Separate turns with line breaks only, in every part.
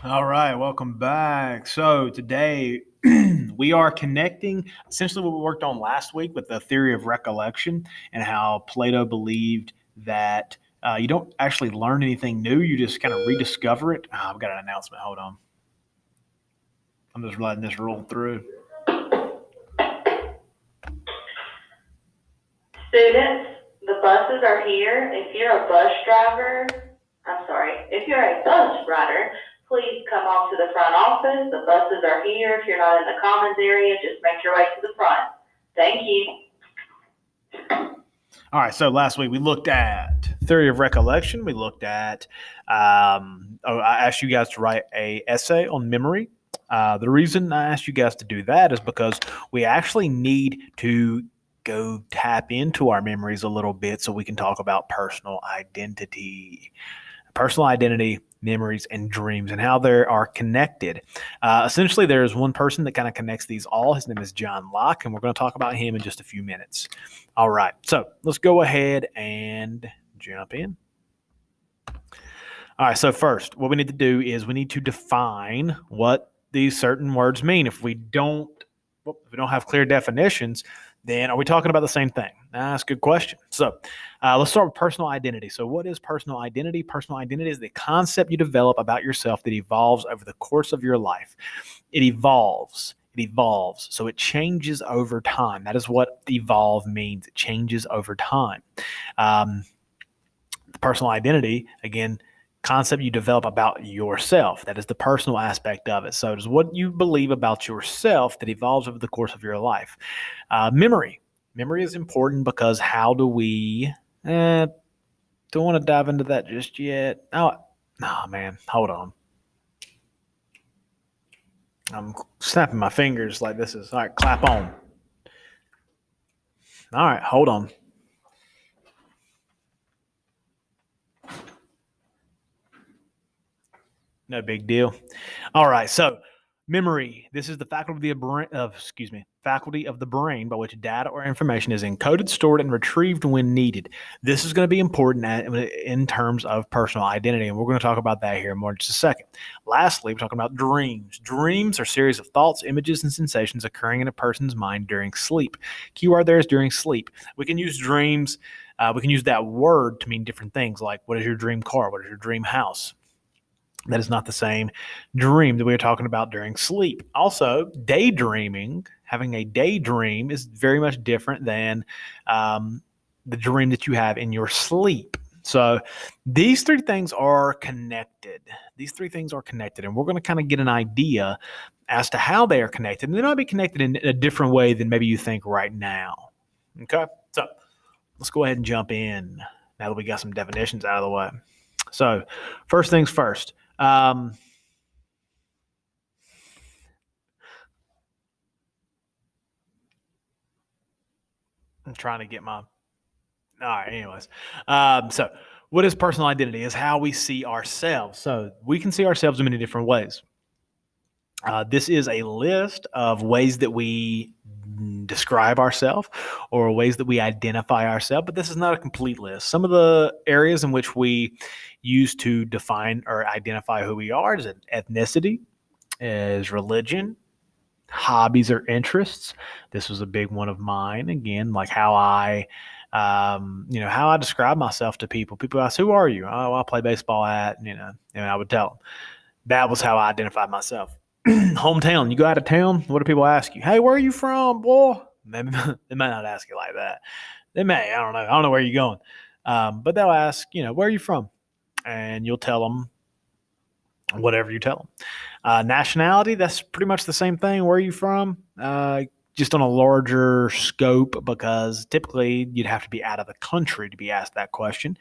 All right, welcome back. So today we are connecting essentially what we worked on last week with the theory of recollection and how Plato believed that you don't actually learn anything new, you just kind of rediscover it. I've got an announcement. Hold on. I'm just letting this roll through.
Students, the buses are here. If you're a bus driver, if you're a bus rider, please come on to the front office. The buses are here. If you're not in the commons area, just make your way to the front. Thank you.
All right, so last week we looked at theory of recollection. We looked at, I asked you guys to write a essay on memory. The reason I asked you guys to do that is because we actually need to go tap into our memories a little bit so we can talk about personal identity. Personal identity, memories, and dreams, and how they are connected. Essentially, there is one person that kind of connects these all. His name is John Locke, and we're going to talk about him in just a few minutes. All right, so let's go ahead and jump in. All right, so first, what we need to do is we need to define what these certain words mean. If we don't have clear definitions, then are we talking about the same thing? That's a good question. So let's start with personal identity. So what is personal identity? Personal identity is the concept you develop about yourself that evolves over the course of your life. It evolves. So it changes over time. That is what evolve means. It changes over time. Personal identity, again, concept you develop about yourself. That is the personal aspect of it. So it is what you believe about yourself that evolves over the course of your life. Memory. Memory is important because how do we... don't want to dive into that just yet. Oh, man, hold on. I'm snapping my fingers like this is... All right, clap on. All right, hold on. No big deal. All right, so memory. This is the faculty of the brain by which data or information is encoded, stored, and retrieved when needed. This is going to be important in terms of personal identity, and we're going to talk about that here in more in just a second. Lastly, we're talking about dreams. Dreams are a series of thoughts, images, and sensations occurring in a person's mind during sleep. Keyword there is during sleep. We can use dreams. We can use that word to mean different things, like what is your dream car? What is your dream house? That is not the same dream that we were talking about during sleep. Also, daydreaming, having a daydream is very much different than the dream that you have in your sleep. So these three things are connected. And we're going to kind of get an idea as to how they are connected. And they might be connected in a different way than maybe you think right now. Okay, so let's go ahead and jump in now that we got some definitions out of the way. So first things first. I'm trying to get my... All right, anyways. So what is personal identity? Is how we see ourselves. So we can see ourselves in many different ways. This is a list of ways that we describe ourselves or ways that we identify ourselves, but this is not a complete list. Some of the areas in which we use to define or identify who we are is ethnicity, is religion, hobbies or interests. This was a big one of mine. Again, like how how I describe myself to people. People ask, "Who are you?" "Oh, I play baseball at," and I would tell them. That was how I identified myself. Hometown. You go out of town, what do people ask you? "Hey, where are you from, boy?" Maybe they might not ask you like that. They may. I don't know. I don't know where you're going. But they'll ask, "Where are you from?" And you'll tell them whatever you tell them. Nationality, that's pretty much the same thing. Where are you from? Just on a larger scope, because typically you'd have to be out of the country to be asked that question.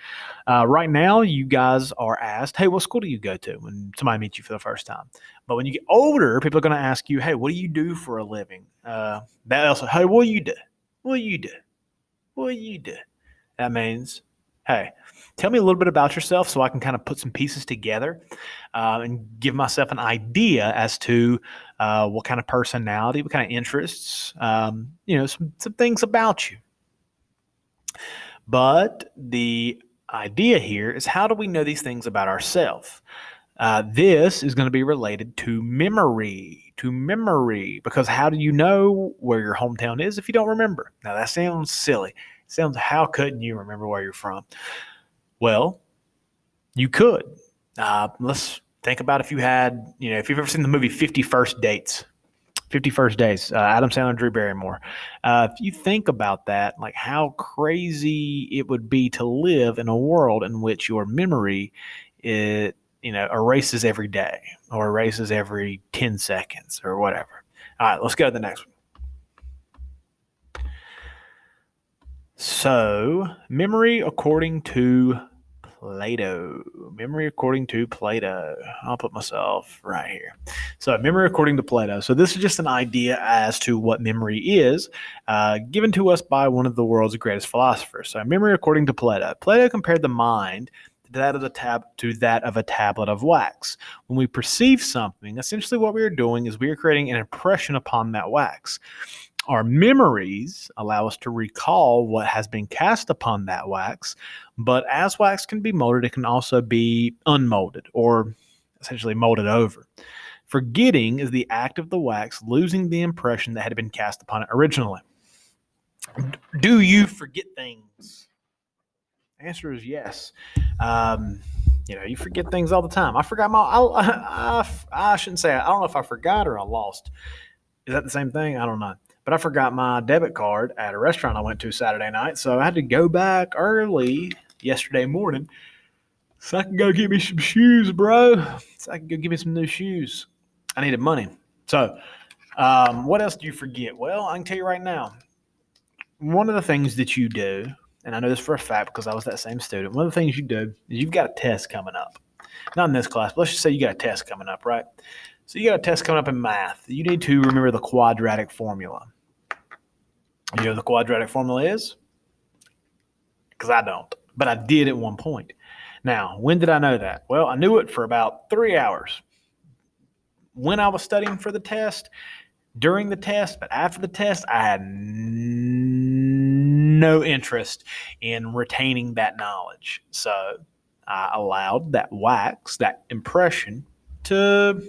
Right now, you guys are asked, "Hey, what school do you go to?" when somebody meets you for the first time. But when you get older, people are going to ask you, "Hey, what do you do for a living?" That also, "Hey, what do you do? What do you do? What do you do?" That means, "Hey, tell me a little bit about yourself so I can kind of put some pieces together and give myself an idea as to what kind of personality, what kind of interests, some things about you." But the idea here is, how do we know these things about ourselves? This is going to be related to memory, because how do you know where your hometown is if you don't remember? Now, that sounds silly. It sounds, how couldn't you remember where you're from? Well, you could. Let's think about if you had, if you've ever seen the movie 50 First Dates. 50 First Days, Adam Sandler, Drew Barrymore. If you think about that, like how crazy it would be to live in a world in which your memory, it, erases every day or erases every 10 seconds or whatever. All right, let's go to the next one. So, memory according to Plato. Memory according to Plato. I'll put myself right here. So, memory according to Plato. So, this is just an idea as to what memory is, given to us by one of the world's greatest philosophers. So, memory according to Plato. Plato compared the mind to that of a tablet of wax. When we perceive something, essentially what we are doing is we are creating an impression upon that wax. Our memories allow us to recall what has been cast upon that wax, but as wax can be molded, it can also be unmolded or essentially molded over. Forgetting is the act of the wax losing the impression that had been cast upon it originally. Do you forget things? The answer is yes. You forget things all the time. I forgot I shouldn't say, I don't know if I forgot or I lost. Is that the same thing? I don't know. But I forgot my debit card at a restaurant I went to Saturday night, so I had to go back early yesterday morning so I can go get me some shoes, bro. So I can go get me some new shoes. I needed money. So, what else do you forget? Well, I can tell you right now. One of the things that you do, and I know this for a fact because I was that same student, one of the things you do is you've got a test coming up. Not in this class, but let's just say you got a test coming up, right? So you got a test coming up in math. You need to remember the quadratic formula. You know what the quadratic formula is? Because I don't, but I did at one point. Now, when did I know that? Well, I knew it for about 3 hours. When I was studying for the test, during the test, but after the test, I had no interest in retaining that knowledge. So I allowed that wax, that impression, to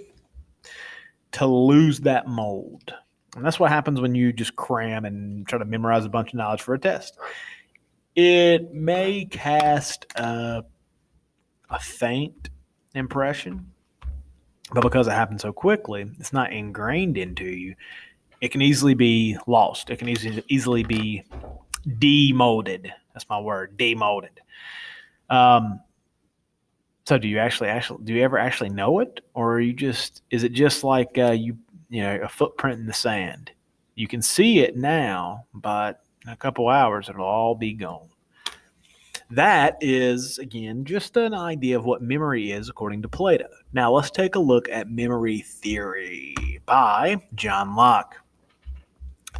lose that mold. And that's what happens when you just cram and try to memorize a bunch of knowledge for a test. It may cast a faint impression, but because it happens so quickly, it's not ingrained into you. It can easily be lost. It can easily be demolded. That's my word, demolded. So do you ever actually know it, or is it just like a footprint in the sand? You can see it now, but in a couple hours it'll all be gone. That is, again, just an idea of what memory is according to Plato. Now let's take a look at memory theory by John Locke.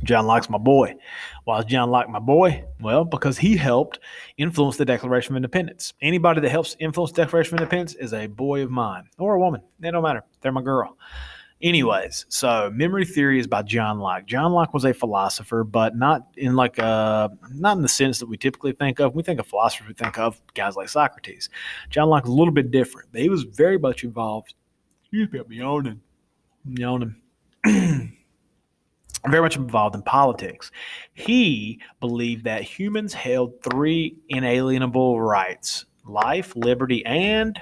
John Locke's my boy. Why is John Locke my boy? Well, because he helped influence the Declaration of Independence. Anybody that helps influence the Declaration of Independence is a boy of mine or a woman. It don't matter. They're my girl. Anyways, so memory theory is by John Locke. John Locke was a philosopher, but not in not in the sense that we typically think of. We think of philosophers, we think of guys like Socrates. John Locke is a little bit different. He was very much involved. Excuse me, I'm yawning. Very much involved in politics. He believed that humans held 3 inalienable rights: life, liberty, and,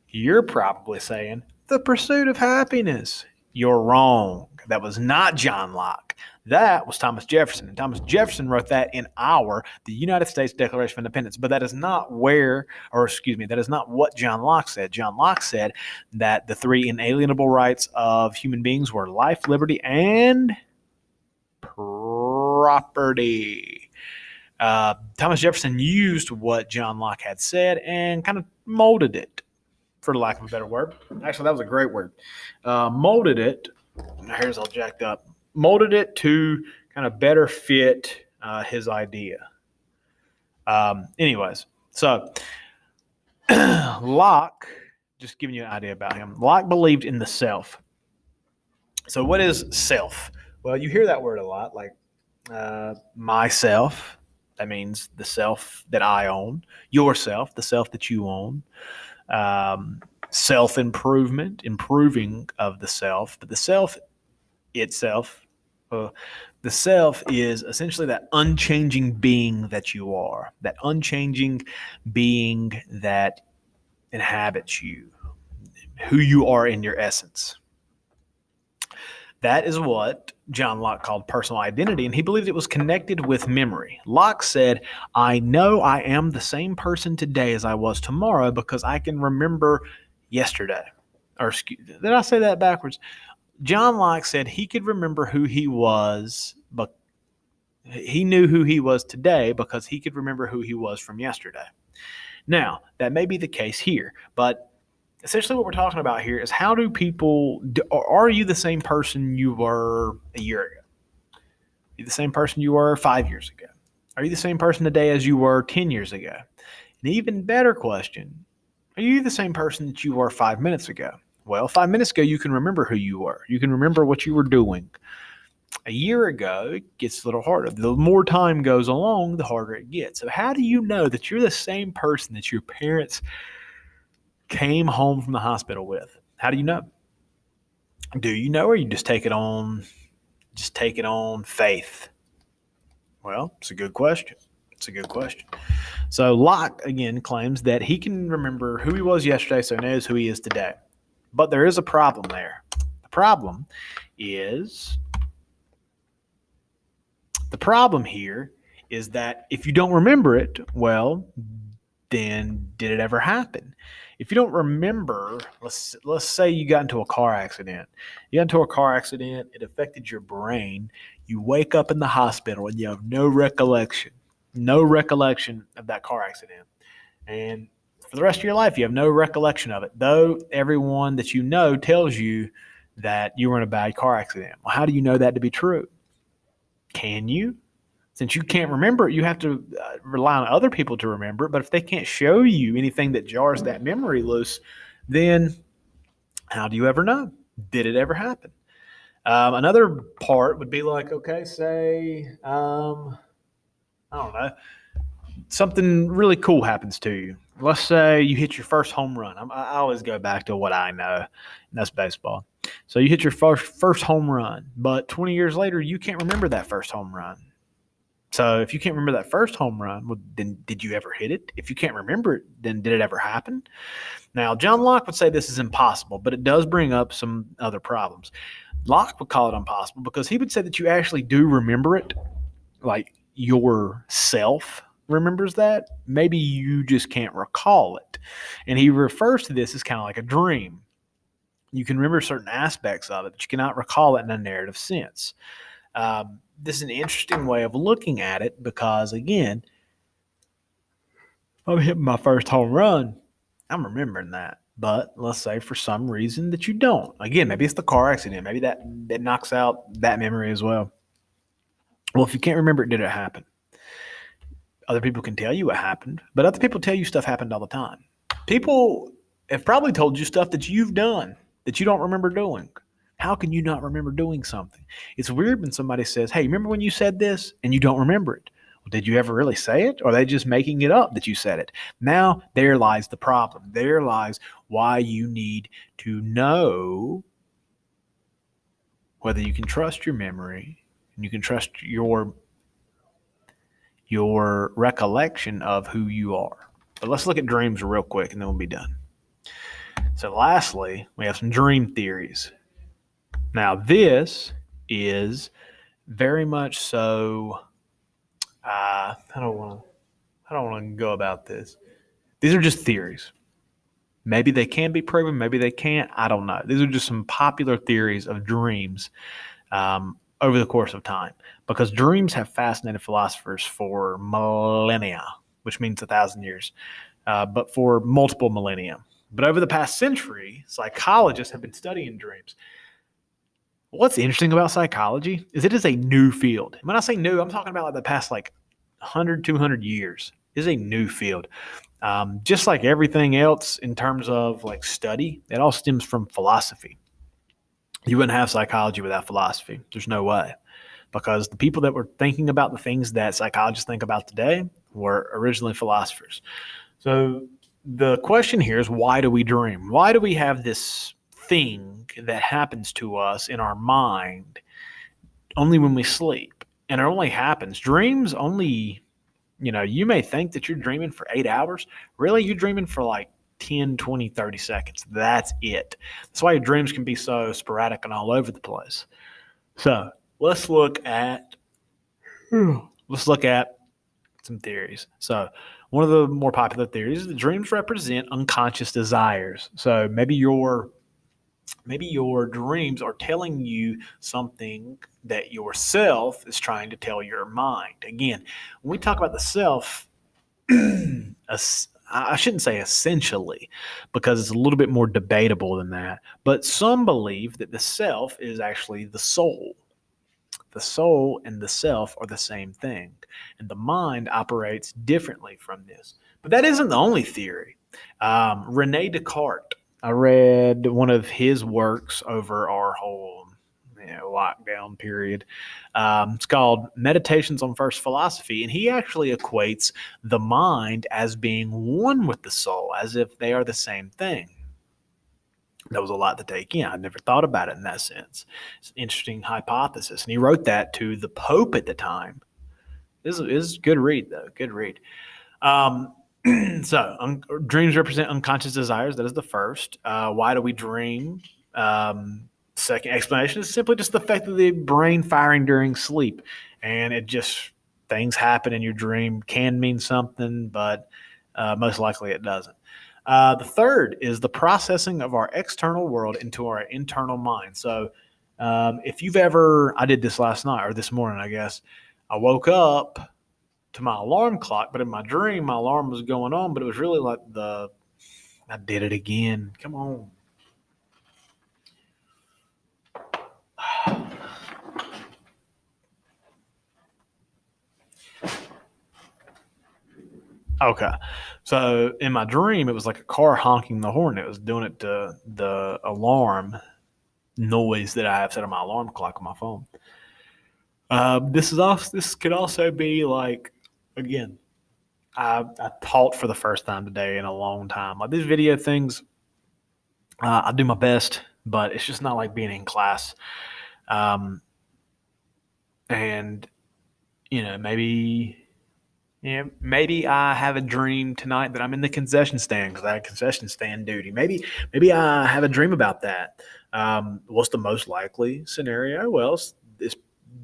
you're probably saying, the pursuit of happiness. You're wrong. That was not John Locke. That was Thomas Jefferson. And Thomas Jefferson wrote that in the United States Declaration of Independence. But that is not that is not what John Locke said. John Locke said that the 3 inalienable rights of human beings were life, liberty, and property. Thomas Jefferson used what John Locke had said and kind of molded it, for lack of a better word. Actually, that was a great word. Molded it. My hair's all jacked up. Molded it to kind of better fit his idea. Anyways, so Locke, just giving you an idea about him. Locke believed in the self. So what is self? Well, you hear that word a lot, like myself. That means the self that I own. Yourself, the self that you own. self-improvement, improving of the self. But the self itself, uh, the self is essentially that unchanging being that you are, that unchanging being that inhabits you, who you are in your essence. That is what John Locke called personal identity, and he believed it was connected with memory. Locke said, I know I am the same person today as I was tomorrow because I can remember yesterday. Or, did I say that backwards? John Locke said he could remember who he was, but he knew who he was today because he could remember who he was from yesterday. Now, that may be the case here, but essentially what we're talking about here is how do people, are you the same person you were a year ago? Are you the same person you were 5 years ago? Are you the same person today as you were 10 years ago? An even better question, are you the same person that you were 5 minutes ago? Well, 5 minutes ago, you can remember who you were. You can remember what you were doing. A year ago, it gets a little harder. The more time goes along, the harder it gets. So how do you know that you're the same person that your parents came home from the hospital with? How do you know? Do you know, or you just take it on faith? Well, it's a good question. It's a good question. So Locke again claims that he can remember who he was yesterday, so he knows who he is today. But there is a problem there. The problem here is that if you don't remember it, well, then did it ever happen? If you don't remember, let's say you got into a car accident. You got into a car accident, it affected your brain. You wake up in the hospital and you have no recollection of that car accident. And for the rest of your life, you have no recollection of it, though everyone that you know tells you that you were in a bad car accident. Well, how do you know that to be true? Can you? Since you can't remember it, you have to rely on other people to remember it. But if they can't show you anything that jars that memory loose, then how do you ever know? Did it ever happen? Another part would be like, okay, say, I don't know, something really cool happens to you. Let's say you hit your first home run. I always go back to what I know, and that's baseball. So you hit your first home run, but 20 years later, you can't remember that first home run. So if you can't remember that first home run, well, then did you ever hit it? If you can't remember it, then did it ever happen? Now, John Locke would say this is impossible, but it does bring up some other problems. Locke would call it impossible because he would say that you actually do remember it, like yourself remembers that. Maybe you just can't recall it. And he refers to this as kind of like a dream. You can remember certain aspects of it, but you cannot recall it in a narrative sense. This is an interesting way of looking at it because, again, I'm hitting my first home run. I'm remembering that. But let's say for some reason that you don't. Again, maybe it's the car accident. Maybe that knocks out that memory as well. Well, if you can't remember it, did it happen? Other people can tell you what happened, but other people tell you stuff happened all the time. People have probably told you stuff that you've done that you don't remember doing. How can you not remember doing something? It's weird when somebody says, hey, remember when you said this? And you don't remember it. Well, did you ever really say it? Or are they just making it up that you said it? Now, there lies the problem. There lies why you need to know whether you can trust your memory and you can trust your recollection of who you are. But let's look at dreams real quick and then we'll be done. So lastly, we have some dream theories. Now, this is very much so. I don't want to go about this. These are just theories. Maybe they can be proven. Maybe they can't. I don't know. These are just some popular theories of dreams over the course of time, because dreams have fascinated philosophers for millennia, which means 1,000 years, but for multiple millennia. But over the past century, psychologists have been studying dreams. What's interesting about psychology is it is a new field. When I say new, I'm talking about like the past 100, 200 years. It is a new field. Just like everything else in terms of study, it all stems from philosophy. You wouldn't have psychology without philosophy. There's no way. Because the people that were thinking about the things that psychologists think about today were originally philosophers. So the question here is, why do we dream? Why do we have this thing that happens to us in our mind only when we sleep? And it only happens. Dreams only, you may think that you're dreaming for 8 hours. Really, you're dreaming for like 10, 20, 30 seconds. That's it. That's why your dreams can be so sporadic and all over the place. So let's look at let's look at some theories. So one of the more popular theories is that dreams represent unconscious desires. So maybe your dreams are telling you something that yourself is trying to tell your mind. Again, when we talk about the self, I shouldn't say essentially, because it's a little bit more debatable than that. But some believe that the self is actually the soul. The soul and the self are the same thing, and the mind operates differently from this. But that isn't the only theory. Rene Descartes, I read one of his works over our whole lockdown period. It's called Meditations on First Philosophy, and he actually equates the mind as being one with the soul, as if they are the same thing. That was a lot to take in. I never thought about it in that sense. It's an interesting hypothesis. And he wrote that to the Pope at the time. This is a good read, though. Good read. Um, dreams represent unconscious desires. That is the first. Why do we dream? Second explanation is simply just the fact of the brain firing during sleep. And it just, things happen in your dream, can mean something, but most likely it doesn't. The third is the processing of our external world into our internal mind. So, if you've ever, I did this last night or this morning, I guess, I woke up to my alarm clock, but in my dream, my alarm was going on, but it was really like I did it again. Come on. Okay. So in my dream, it was like a car honking the horn. It was doing it to the alarm noise that I have set on my alarm clock on my phone. This could also be like, again, I taught for the first time today in a long time. Like these video things, I do my best, but it's just not like being in class. Um, and maybe I have a dream tonight that I'm in the concession stand because I had concession stand duty. Maybe I have a dream about that. What's the most likely scenario? Well, it's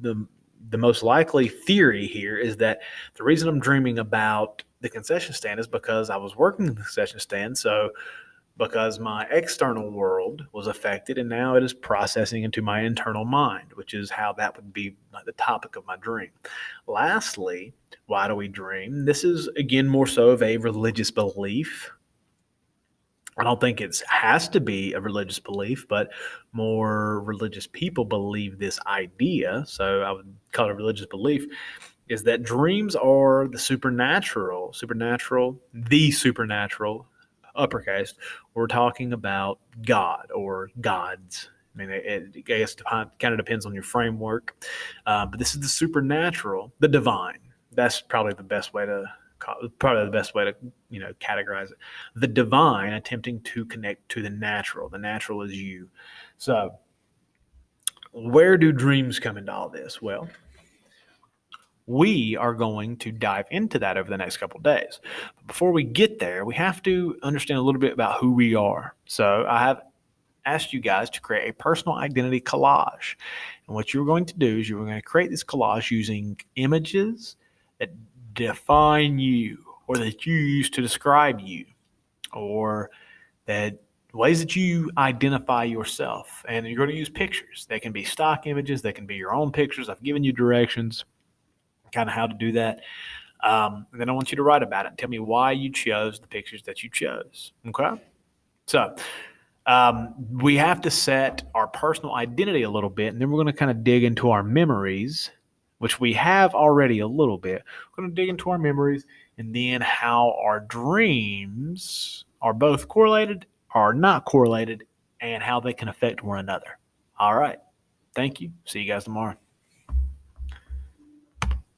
the the most likely theory here is that the reason I'm dreaming about the concession stand is because I was working in the concession stand. So because my external world was affected and now it is processing into my internal mind, which is how that would be the topic of my dream. Lastly, why do we dream? This is again more so of a religious belief. I don't think it has to be a religious belief, but more religious people believe this idea. So I would call it a religious belief is that dreams are the supernatural, uppercase. We're talking about God or gods. I mean, I guess it kind of depends on your framework, but this is the supernatural, the divine. That's probably the best way to categorize it. The divine attempting to connect to the natural. The natural is you. So, where do dreams come into all this? Well, we are going to dive into that over the next couple of days. But before we get there, we have to understand a little bit about who we are. So I have asked you guys to create a personal identity collage. And what you're going to do is you're going to create this collage using images that define you or that you use to describe you or that ways that you identify yourself. And you're going to use pictures. They can be stock images, they can be your own pictures. I've given you directions kind of how to do that. And then I want you to write about it and tell me why you chose the pictures that you chose. Okay. So we have to set our personal identity a little bit, and then we're going to kind of dig into our memories, which we have already a little bit. We're going to dig into our memories and then how our dreams are both correlated or not correlated and how they can affect one another. All right. Thank you. See you guys tomorrow.